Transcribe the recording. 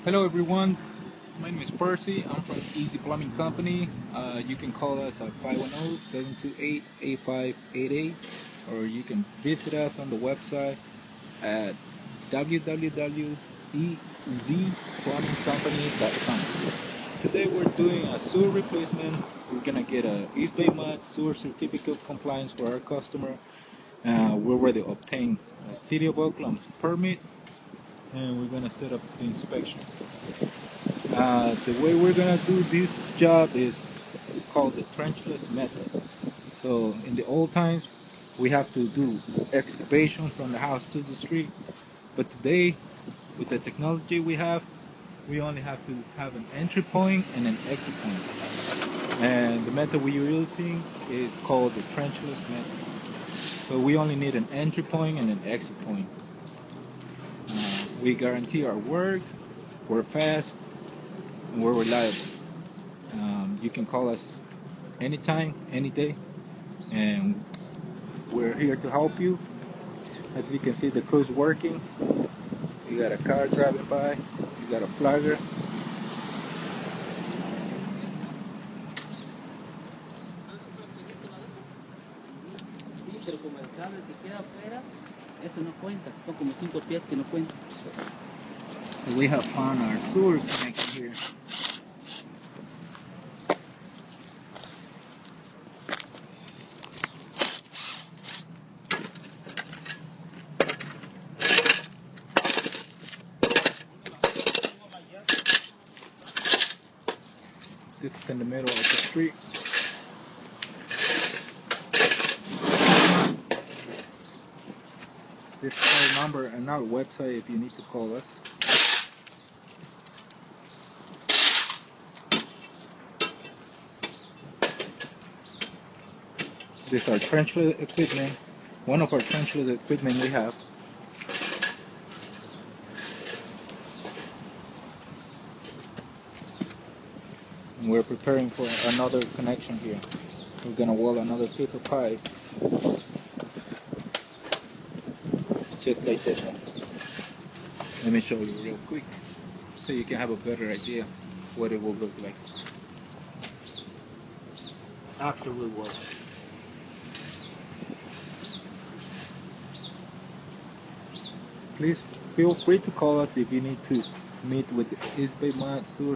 Hello everyone, my name is Percy. I'm from Easy Plumbing Company. You can call us at 510-728-8588 or you can visit us on the website at www.easyplumbingcompany.com. Today we're doing a sewer replacement. We're gonna get a East Bay Mud sewer certificate of compliance for our customer. We're ready to obtain a City of Oakland permit, and we're gonna set up the inspection. The way we're gonna do this job is called the Trenchless method. So in the old times, we have to do excavation from the house to the street, but today, with the technology we have, we only have to have an entry point and an exit point. And the method we're using is called the Trenchless method. So we only need an entry point and an exit point. We guarantee our work, we're fast, and we're reliable. You can call us anytime, any day, and we're here to help you. As you can see, the crew's working. You got a car driving by, you got a flagger. Pero como el cable que queda afuera, eso no cuenta, son como 5 pies que no cuentan. So we have found our sewer connection here. This is in the middle of the street. This is our number and our website if you need to call us. This is our trenchless equipment, one of our trenchless equipment we have. And we're preparing for another connection here. We're gonna weld another piece of pipe, just like this one. Let me show you real quick, so you can have a better idea what it will look like after we weld. Please feel free to call us if you need to meet with the East Bay Mud Sewer